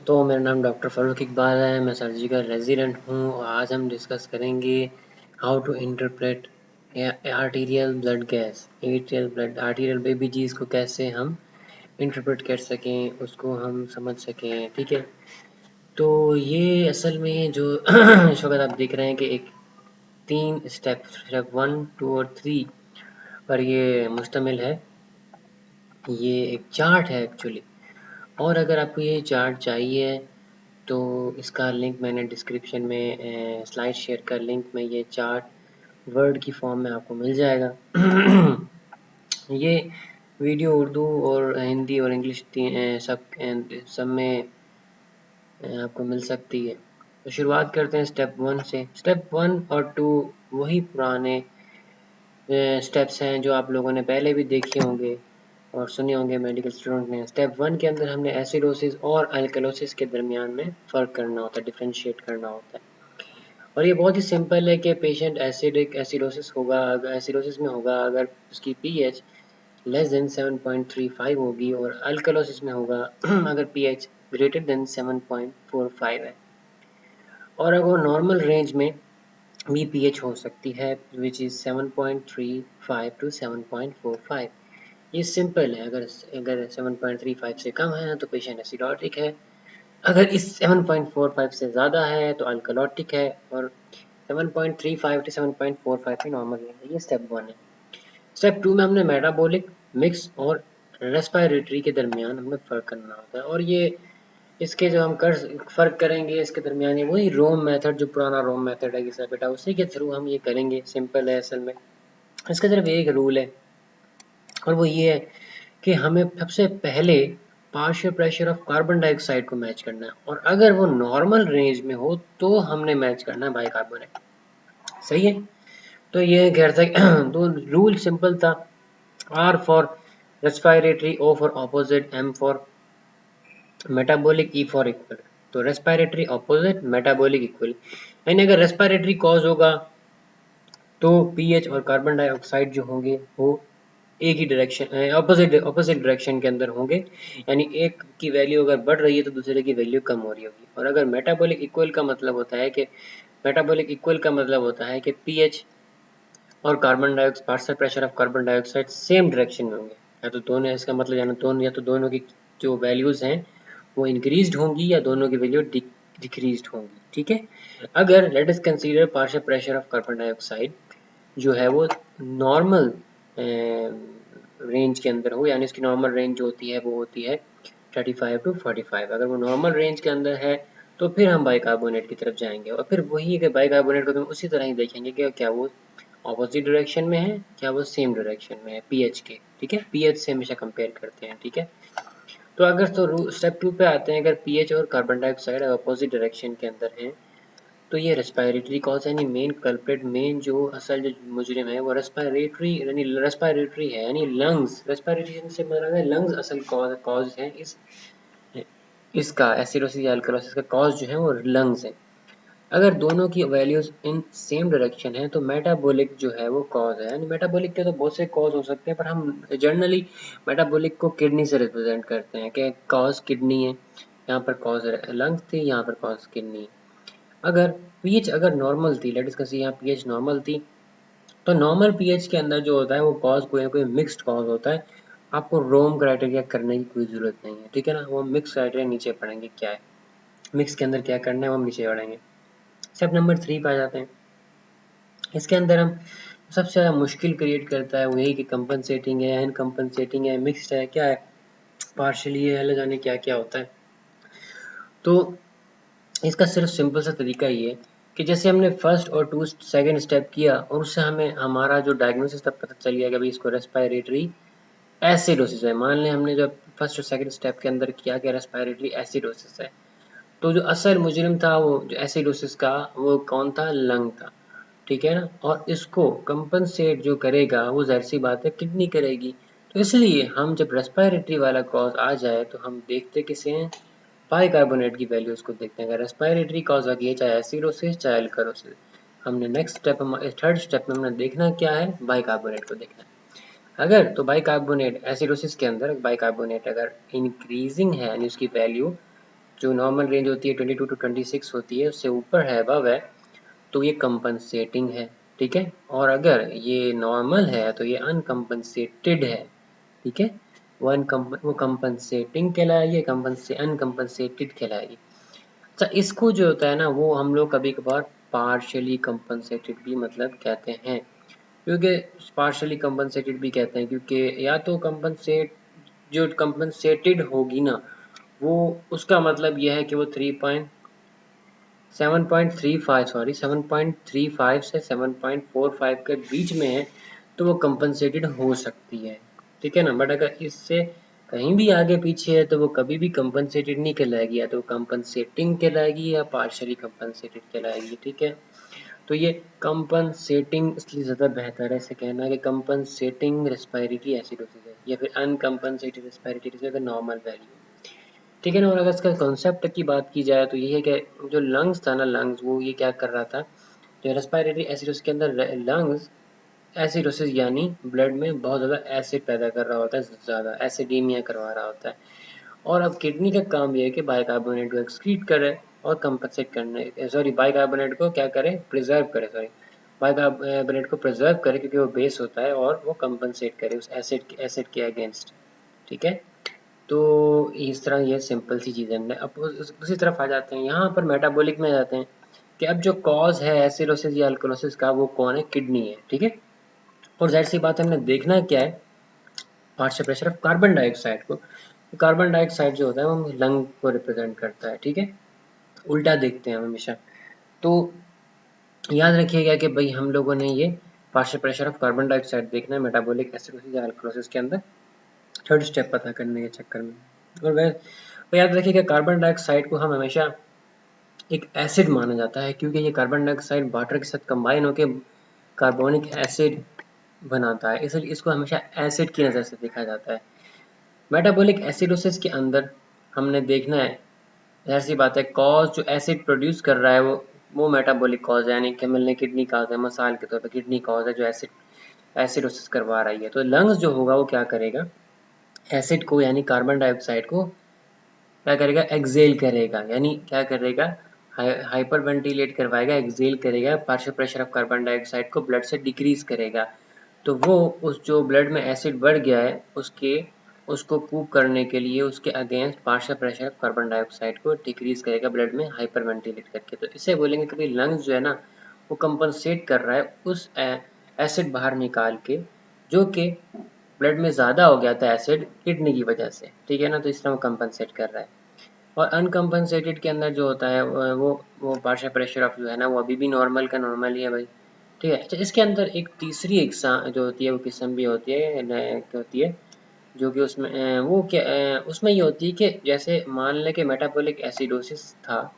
तो मेरा नाम डॉक्टर फ़ारूक इकबाल है, मैं सर्जिकल रेजिडेंट हूँ और आज हम डिस्कस करेंगे how to interpret arterial blood gas, arterial बेबी को कैसे हम इंटरप्रेट कर सकें, उसको हम समझ सकें। ठीक है, तो ये असल में जो इस वक्त आप देख रहे हैं कि एक 3 स्टेप 1, 2 और 3 पर ये मुश्तमिल है। ये एक चार्ट है एक्चुअली, और अगर आपको ये चार्ट चाहिए तो इसका लिंक मैंने डिस्क्रिप्शन में स्लाइड शेयर का लिंक में ये चार्ट वर्ड की फॉर्म में आपको मिल जाएगा। ये वीडियो उर्दू और हिंदी और इंग्लिश सब में आपको मिल सकती है। तो शुरुआत करते हैं स्टेप 1 से। स्टेप 1 और 2 वही पुराने स्टेप्स हैं जो आप लोगों ने पहले भी देखे होंगे और सुने होंगे मेडिकल स्टूडेंट ने। स्टेप 1 के अंदर हमने एसिडोसिस और अल्कलोसिस के दरमियान में फ़र्क करना होता है, डिफरेंशिएट करना होता है। और ये बहुत ही सिंपल है कि पेशेंट एसिडोसिस होगा, अगर एसिडोसिस में होगा अगर उसकी पीएच लेस देन 7.35 होगी, और अल्कलोसिस में होगा अगर पीएच ग्रेटर देन 7.45 है। और अगर वो नॉर्मल रेंज में भी पीएच हो सकती है विच इज़ 7.35 टू 7.45। ये सिंपल है, अगर 7.35 से कम है तो पेशेंट एसिडोटिक है, अगर इस 7.45 से ज़्यादा है तो अल्कलोटिक है, और 7.35 टू 7.45 की नॉर्मल रेंज है। ये स्टेप 1 है। स्टेप 2 में हमने मेटाबॉलिक, मिक्स और रेस्पिरेटरी के दरमियान हमें फ़र्क करना होता है, और ये इसके जो हम कर फ़र्क करेंगे इसके दरमियान ये वही रोम मेथड, जो पुराना रोम मेथड है कि सर बेटा उसी के थ्रू हम ये करेंगे। सिंपल है असल में, इसका सिर्फ एक रूल है और वो ये है कि हमें सबसे पहले partial pressure of carbon dioxide को मैच करना है, और अगर वो नॉर्मल रेंज में हो तो हमने मैच करना है बाइकार्बोनेट। सही है, तो ये कह रहा था तो रूल सिंपल था, R for respiratory, O for opposite, M for metabolic, E for equal. तो रेस्पिरेटरी ऑपोजिट, मेटाबॉलिक इक्वल, यानी अगर रेस्पिरेटरी कॉज होगा तो पीएच और कार्बन डाइऑक्साइड जो होंगे वो एक ही डायरेक्शन, ऑपोजिट डायरेक्शन के अंदर होंगे, यानी एक की वैल्यू अगर बढ़ रही है तो दूसरे की वैल्यू कम हो रही होगी। और अगर मेटाबॉलिक इक्वल का मतलब होता है कि पीएच और carbon dioxide, partial pressure of carbon dioxide same direction में होंगे, या तो दोनों, इसका मतलब या तो दोनों की जो वैल्यूज हैं वो इंक्रीज्ड होंगी या दोनों की वैल्यू डिक्रीज्ड होंगी। ठीक है, अगर let us consider partial pressure of carbon dioxide जो है वो नॉर्मल रेंज के अंदर हो, यानी इसकी नॉर्मल रेंज जो होती है वो होती है 35 टू 45। अगर वो नॉर्मल रेंज के अंदर है तो फिर हम बाइकार्बोनेट की तरफ जाएंगे, और फिर वही कि बाइकार्बोनेट को तो उसी तरह ही देखेंगे कि क्या वो ऑपोजिट डायरेक्शन में है, क्या वो सेम डायरेक्शन में है पीएच के। ठीक है, पीएच से हमेशा कंपेयर करते हैं। ठीक है, तो अगर तो स्टेप 2 पे आते हैं, अगर पीएच और कार्बन डाइऑक्साइड अपोजिट डायरेक्शन के अंदर हैं तो ये रेस्पिरेटरी कॉज है, यानी मेन कल्प्रिट, मेन जो असल जो मुजरिम है वो रेस्पिरेटरी है, यानी लंग्स। रेस्पिरेशन से मतलब है लंग्स असल कॉज है इसका एसिडोसिस या अल्कलोसिस का कॉज जो है वो लंग्स है। अगर दोनों की वैल्यूज इन सेम डायरेक्शन है तो मेटाबॉलिक जो है वो कॉज है, यानी मेटाबॉलिक के तो बहुत से कॉज हो सकते हैं, पर हम जनरली मेटाबॉलिक को किडनी से रिप्रेजेंट करते हैं कि कॉज किडनी है, यहाँ पर कॉज लंग्स थी, यहाँ पर कॉज किडनी है। अगर पीएच अगर नॉर्मल थी, लेट अस कंसीडर यहाँ पीएच नॉर्मल थी, तो नॉर्मल पीएच के अंदर जो होता है वो कॉज कोई ना कोई मिक्स्ड कॉज होता है। आपको रोम क्राइटेरिया करने की कोई जरूरत नहीं है। ठीक है ना, वो मिक्स क्राइटेरिया नीचे पढ़ेंगे क्या है, मिक्स के अंदर क्या करना है वो हम नीचे पढ़ेंगे। स्टेप नंबर 3 पे आ जाते हैं। इसके अंदर हम सबसे ज़्यादा मुश्किल क्रिएट करता है वो यही कि कंपनसेटिंग है, अनकंपनसेटिंग है, मिक्स्ड है, क्या है, पार्शियली है, अलग जाने क्या क्या होता है। तो इसका सिर्फ सिंपल सा तरीका ये है कि जैसे हमने फर्स्ट और सेकंड स्टेप किया और उससे हमें हमारा जो डायग्नोसिस तब पता चल गया कि भाई इसको रेस्पिरेटरी एसिडोसिस है। मान लें हमने जब फर्स्ट और सेकंड स्टेप के अंदर किया कि रेस्पिरेटरी एसिडोसिस है, तो जो असल मुजरिम था वो जो एसिडोसिस का वो कौन था, लंग था। ठीक है ना, और इसको कंपनसेट जो करेगा वो जाहिर सी बात है किडनी करेगी। तो इसलिए हम जब रेस्पिरेटरी वाला कॉज आ जाए तो हम देखते किसे हैं, बाइकार्बोनेट की वैल्यूज को देखते हैं। अगर रेस्पिरेटरी कॉज आ गई है, चाहे एसिडोसिस चाहे अल्कलोसिस, हमने नेक्स्ट स्टेप, थर्ड स्टेप में हमने देखना क्या है, बाइकार्बोनेट को देखना है। अगर तो बाइकार्बोनेट एसिडोसिस के अंदर बाइकार्बोनेट अगर इंक्रीजिंग है यानी उसकी वैल्यू जो नॉर्मल रेंज होती है 22 to 26 होती है, उससे ऊपर है, अबव है, तो ये कंपनसेटिंग है, ठीक है। और अगर ये नॉर्मल है तो ये अनकम्पनसेटेड है, ठीक है। वो कंपनसेटिंग कहलाएगी, अनकम्पनसेटेड कहलाएगी। अच्छा, इसको जो होता है ना, वो हम लोग कभी कभार पार्शियली कंपनसेटेड भी मतलब कहते हैं, क्योंकि पार्शियली कंपनसेटेड भी कहते हैं क्योंकि या तो कंपनसेट जो कंपनसेटेड होगी ना, वो उसका मतलब यह है कि वो 7.35 से 7.45 के बीच में है, तो वो कंपनसेटेड हो सकती है, ठीक है ना। बट अगर इससे कहीं भी आगे पीछे है तो वो कभी भी कंपनसेटेड नहीं कहलाएगी, या तो कंपनसेटिंग कहलाएगी या पार्शियली कंपनसेटेड कहलाएगी, ठीक है। तो ये कंपनसेटिंग इसलिए ज़्यादा बेहतर है इसे कहना कि कंपनसेटिंग रेस्पिरेटरी एसिडोसिस है, या फिर अनकंपनसेटेड रेस्पिरेटरी एसिडोसिस अगर नॉर्मल वैल्यू, ठीक है ना। और अगर इसका कॉन्सेप्ट की बात की जाए तो ये है कि जो लंग्स था ना, लंग्स वो ये क्या कर रहा था, जो रेस्पिरेटरी एसिडोसिस के अंदर लंग्स एसिडोसिस यानी ब्लड में बहुत ज़्यादा एसिड पैदा कर रहा होता है, ज़्यादा एसिडीमिया करवा रहा होता है। और अब किडनी का काम ये है कि बाइकार्बोनेट को एक्सक्रीट करे और कंपनसेट करने, सॉरी बाइकार्बोनेट को क्या करे, प्रिजर्व करे, सॉरी बाइकार्बोनेट को प्रिजर्व करे क्योंकि वो बेस होता है, और वो कंपनसेट करे उस एसिड के अगेंस्ट, ठीक है। तो इस तरह ये सिंपल सी चीज़ है। अब दूसरी तरफ आ जाते हैं, यहाँ पर मेटाबॉलिक में आ जाते हैं कि अब जो कॉज है एसिडोसिस या अल्कोलोसिस का, वो कौन है, किडनी है, ठीक है। और जाहिर सी बात है, हमने देखना क्या है, partial pressure of carbon dioxide को। तो कार्बन डाइऑक्साइड जो होता है वो लंग को रिप्रेजेंट करता है, ठीक है। उल्टा देखते हैं हम हमेशा। तो याद रखिएगा कि भाई हम लोगों ने ये partial pressure of carbon dioxide देखना है मेटाबॉलिक एसिडोसिस या अल्कोलोसिस के अंदर, थर्ड स्टेप पता करने के चक्कर में। और वह याद रखिएगा कार्बन डाइऑक्साइड को हम हमेशा एक एसिड माना जाता है, क्योंकि ये कार्बन डाइऑक्साइड वाटर के साथ कंबाइन होकर कार्बोनिक एसिड बनाता है, इसलिए इसको हमेशा एसिड की नज़र से देखा जाता है। मेटाबॉलिक एसिडोसिस के अंदर हमने देखना है, जाहिर सी बात है, कॉज जो एसिड प्रोड्यूस कर रहा है वो मेटाबॉलिक कॉज है, यानी कि हमने किडनी कॉज है, मिसाल के तौर पर किडनी कॉज है जो एसिडोसिस करवा रही है। तो लंग्स जो होगा वो क्या करेगा, एसिड को यानी कार्बन डाइऑक्साइड को क्या करेगा, एक्सेल करेगा, यानी क्या करेगा, हाइपर वेंटिलेट करवाएगा, एक्सेल करेगा, partial pressure of carbon dioxide को ब्लड से डिक्रीज करेगा। तो वो उस जो ब्लड में एसिड बढ़ गया है उसको कूप करने के लिए उसके against partial pressure of carbon dioxide को डिक्रीज करेगा ब्लड में हाइपर वेंटिलेट करके। तो इससे बोलेंगे कि भाई लंग्स जो है ना, वो कंपनसेट कर रहा है उस एसिड बाहर निकाल के, जो कि ब्लड में ज़्यादा हो गया था एसिड किडनी की वजह से, ठीक है ना। तो इस तरह वो कंपनसेट कर रहा है। और अनकम्पनसेटेड के अंदर जो होता है वो पार्शियल प्रेशर ऑफ जो है ना, वो अभी भी नॉर्मल का नॉर्मल ही है भाई, ठीक है। अच्छा, इसके अंदर एक तीसरी एग्जाम जो होती है वो किस्म भी होती है, होती है जो कि उसमें वो क्या उसमें ये होती है कि जैसे मान लें कि मेटाबॉलिक एसिडोसिस था,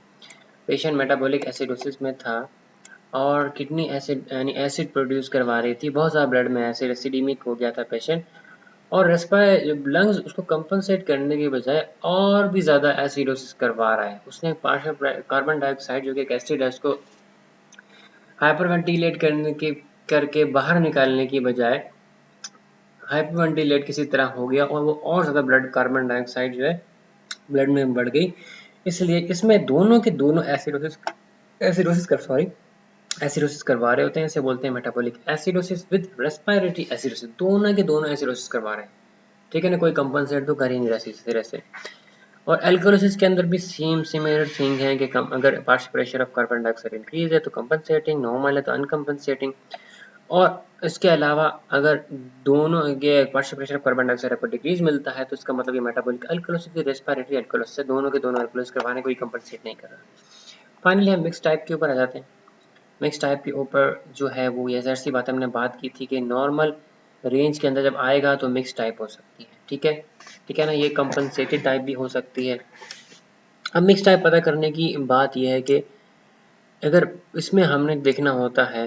पेशेंट मेटाबॉलिक एसिडोसिस में था और किडनी एसिड यानी एसिड प्रोड्यूस करवा रही थी, बहुत ज़्यादा ब्लड में एसिडिमिक हो गया था पेशेंट, और लंग्स उसको कंपनसेट करने के बजाय और भी ज़्यादा एसिडोसिस करवा रहा है। उसने पार्शियल कार्बन डाइऑक्साइड जो कि एक एसिड है उसको हाइपरवेंटिलेट करके बाहर निकालने की बजाय हाइपरवेंटिलेट किसी तरह हो गया, और वो और ज़्यादा ब्लड कार्बन डाइऑक्साइड जो है ब्लड में बढ़ गई। इसलिए इसमें दोनों के दोनों एसिडोसिस करवा रहे होते हैं, इसे बोलते हैं metabolic acidosis with respiratory acidosis, दोनों के दोनों एसिडोसिस करवा रहे हैं, ठीक है ना। कोई कंपनसेट तो कर ही नहीं रहा इस तरह से। और एल्कोलिसिस के अंदर भी सेम सिमिलर थिंग है कि अगर partial pressure of carbon dioxide increase है तो कंपनसेटिंग, नॉर्मल है तो अनकंपनसेटिंग। और इसके अलावा अगर दोनों के partial pressure of carbon dioxide आपको डिक्रीज मिलता है तो इसका मतलब ये मेटाबॉलिक अल्कोलिसिस रेस्पिरेटरी अल्कोलिसिस है, दोनों के दोनों अल्कोलिसिस करवाने कोई कंपनसेट नहीं कर रहा। फाइनली हम मिक्स टाइप के ऊपर आ जाते हैं। मिक्स टाइप के ऊपर जो है वो ये जैसी बात हमने बात की थी कि नॉर्मल रेंज के अंदर जब आएगा तो मिक्स टाइप हो सकती है, ठीक है ना। ये कंपनसेटेड टाइप भी हो सकती है। अब मिक्स टाइप पता करने की बात यह है कि अगर इसमें हमने देखना होता है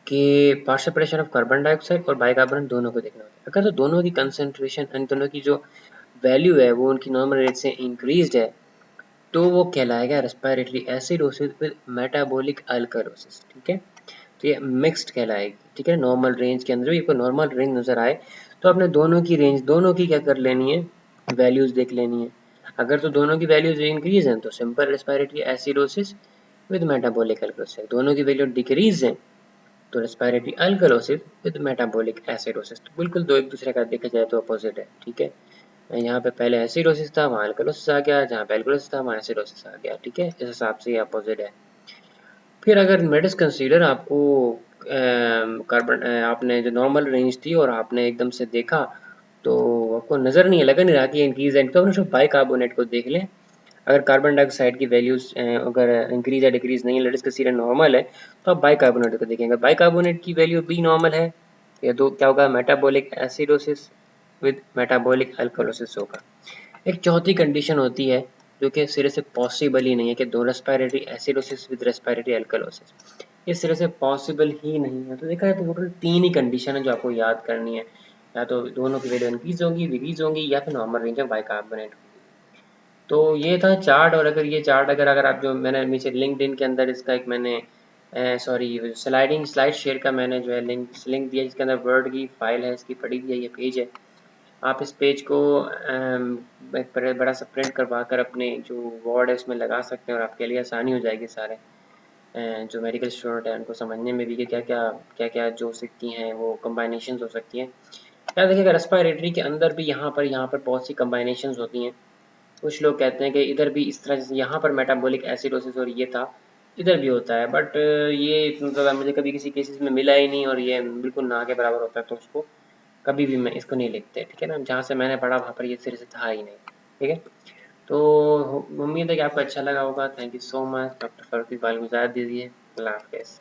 कि partial pressure of carbon dioxide और बाइकार्बोनेट दोनों को देखना होता है। अगर तो दोनों की कंसंट्रेशन एंड दोनों की जो वैल्यू है वो उनकी नॉर्मल रेट से इंक्रीज्ड है, तो वो कहलाएगा respiratory acidosis with metabolic alkalosis, ठीक है। तो ये मिक्स्ड कहलाएगी, ठीक है। नॉर्मल रेंज के अंदर भी कोई नॉर्मल रेंज नजर आए तो आपने दोनों की रेंज, दोनों की क्या कर लेनी है, वैल्यूज देख लेनी है। अगर तो दोनों की वैल्यूज इंक्रीज हैं तो simple respiratory acidosis with metabolic alkalosis, दोनों की वैल्यू डिक्रीज है तो respiratory alkalosis with metabolic acidosis. तो बिल्कुल दो एक दूसरे का देखा जाए तो अपोजिट है, ठीक है। यहाँ पे पहले एसिडोसिस था, वहाँ अल्कलोसिस आ गया, जहाँ पे अल्कलोसिस था वहाँ एसिडोसिस आ गया, ठीक है। इस हिसाब से ये अपोजिट है। फिर अगर लेट्स कंसीडर आपको कार्बन आपने जो नॉर्मल रेंज थी और आपने एकदम से देखा तो आपको नज़र नहीं लगा नहीं रहा कि इंक्रीज है, तो अपने जो बाइकार्बोनेट को देख लें। अगर कार्बन डाइऑक्साइड की वैल्यूज अगर इंक्रीज या डिक्रीज नहीं है, लेट्स कंसीडर नॉर्मल है, तो आप बाइकार्बोनेट को देखेंगे। बाइकार्बोनेट की वैल्यू भी नॉर्मल है या तो क्या होगा, metabolic acidosis with metabolic alkalosis होगा। एक चौथी कंडीशन होती है जो कि सिरे से पॉसिबल ही नहीं है कि दो respiratory acidosis with respiratory alkalosis, ये सिरे से पॉसिबल ही नहीं है। तो देखा है तो टोटल तीन ही कंडीशन है जो आपको याद करनी है, या तो दोनों की वैल्यू इंक्रीज होंगी डिक्रीज होंगी या फिर नॉर्मल रेंज में बाइकार्बोनेट। तो ये था चार्ट। और अगर ये चार्ट अगर आप जो मैंने नीचे लिंक्डइन के अंदर इसका एक मैंने स्लाइड शेयर का मैंने जो है लिंक दिया, जिसके अंदर वर्ड की फाइल है, इसकी पड़ी हुई है, ये पेज है। आप इस पेज को एक बड़ा सा प्रिंट करवा कर अपने जो वर्ड है उसमें लगा सकते हैं और आपके लिए आसानी हो जाएगी सारे जो मेडिकल स्टूडेंट हैं उनको समझने में भी कि क्या क्या जो सकती हैं वो कम्बाइनेशन हो सकती हैं। याद देखिएगा रेस्पिरेटरी के अंदर भी यहाँ पर बहुत सी कम्बाइनेशन होती हैं। कुछ लोग कहते हैं कि इधर भी इस तरह जैसे यहाँ पर मेटाबॉलिक एसिडोसिस और ये था, इधर भी होता है, बट ये मतलब मुझे कभी किसी केसेस में मिला ही नहीं और ये बिल्कुल ना के बराबर होता है, तो उसको कभी भी मैं इसको नहीं लिखते, ठीक है ना। जहाँ से मैंने पढ़ा वहाँ पर ये सिरे से था ही नहीं, ठीक है। तो उम्मीद है कि आपको अच्छा लगा होगा। Thank you so much. Doctor Farooq Iqbal गुजार दीजिए। अल्लाह हाफ़िज़।